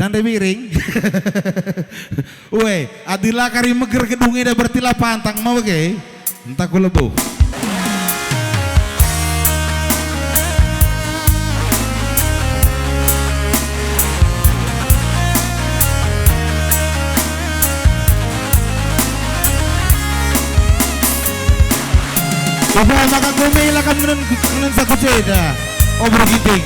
Nande miring. Weh, adila kari meger gedungnya dah bertilah pantang mau ke? Entah ku lebuh. Bapak maka kami ilakan menen saku ceda. Obrol giting.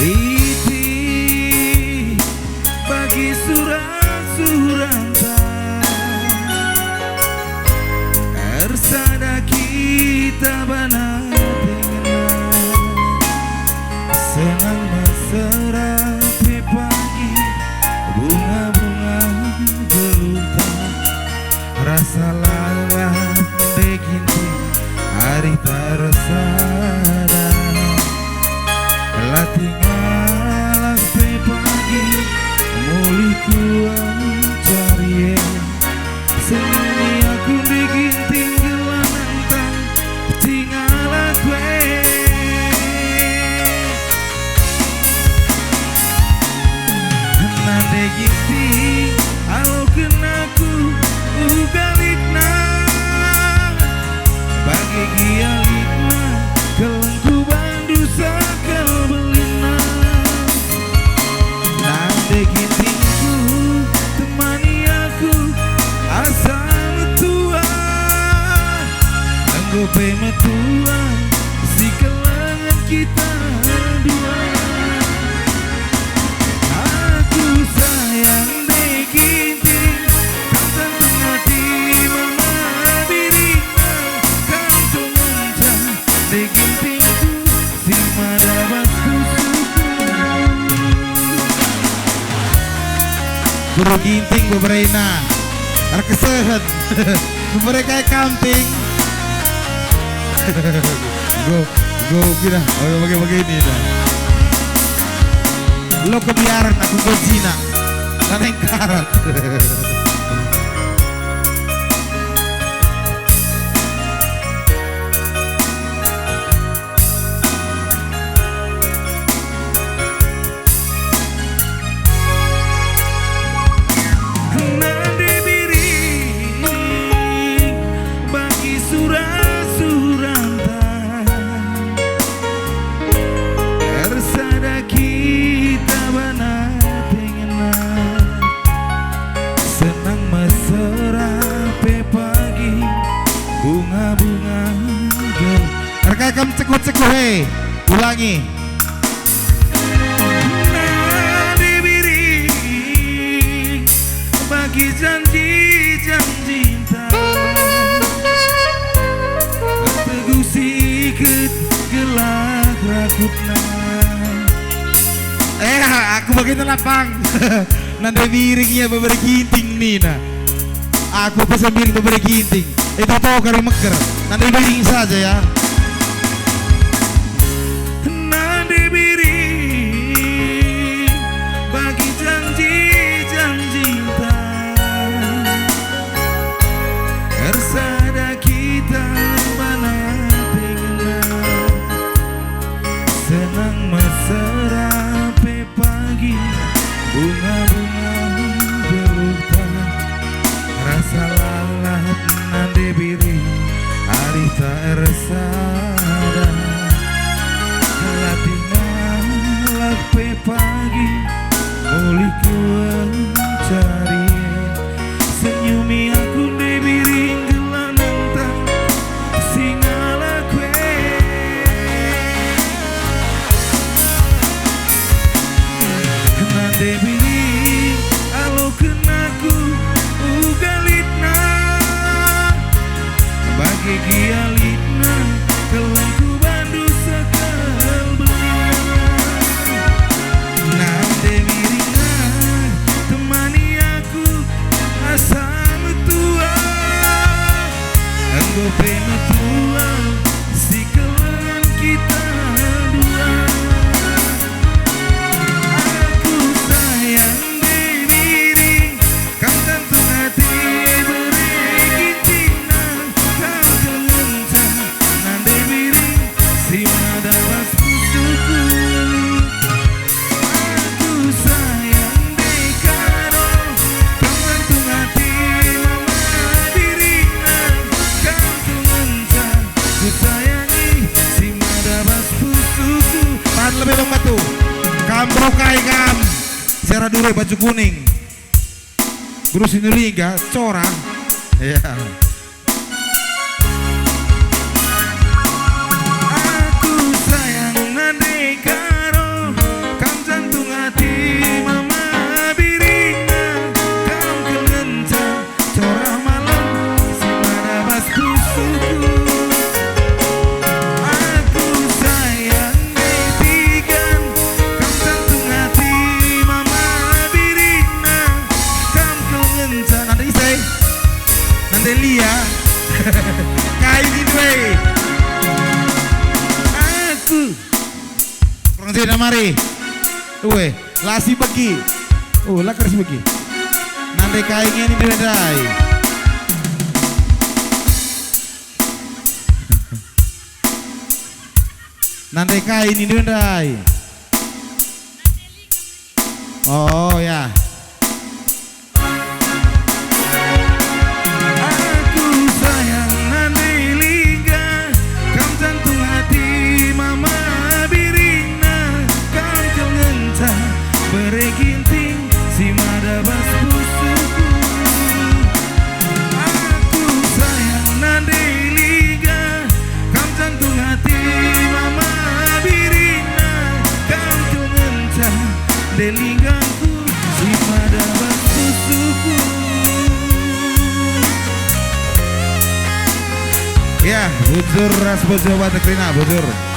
Iti bagi surat-surat ersada kita benar senang mesra pagi bunga-bunga gelumpang rasa lawan begini hari tersada tinggal pagi mulai kuang cari seni aku bikin tinggalan nantang tinggal gue nade ginting alo kenaku ugalikna bagi gialikna kelengku bandu sakal belina nade gintingku temani aku asal tua anggope metua si kelangan kita dua aku sayang de ginting kantong hati mama diri kantong mencang de gintingku si madabatku Guru ginting beberena. Arkesehat. Mereka camping. Go gila. Oh begini dah. Lo kebiaran aku Godzilla. Naneng karat. nade biring bagi surat-surat ersada kita benar pengen senang mesra pagi bunga-bunga gel Rekam cekut-cekut hei. Ulangi. nade biring bagi janji-janji cinta teguh sikit gelak rakutna Aku bagian lapang. Nande miringnya beber ginting Nina. Aku pesan miring beber ginting. Itu tahu kari meker. Nande miring saja ya. nade biring bagi janji-janji cinta ersada kita mana pengen senang mesra pagi bunga-bunga berlupa rasa lalat nande biring hari tak ersada tinggal pagi mulai kuang cari senyumi aku de biring gelanang singala kue nade biring alo kenaku ugalitna bagi gialitna kelengku bandu sekal belina nade biring temani aku asal tua anggope metua si kelangan kita dua aku sayang de biring Oke, baju kuning. Guru Sinulinga, Cora. Ya. Aku sayang nade karo kam jantung hati mama birina kam kelenca corah malam si marabas kusuku. Aku sayang netikan kam jantung hati mama birina kam kelenca Nanti isai. Nanti Lia. Kain ini. aku. Kurang sini mari. Uwe, lasi bagi. Oh, lah keris bagi. Nanti kainnya ini diredai. Nanti kain ini diredai. Oh ya. Aku sayang Nandelinga kam jantung hati mama birina kam kelenca bereginting si madabas pusuku. Aku sayang Nandelinga kam jantung hati mama birina kam kelenca delingangku si madabas pusuku. Ya, bujur ras Jawa Negeri, bujur.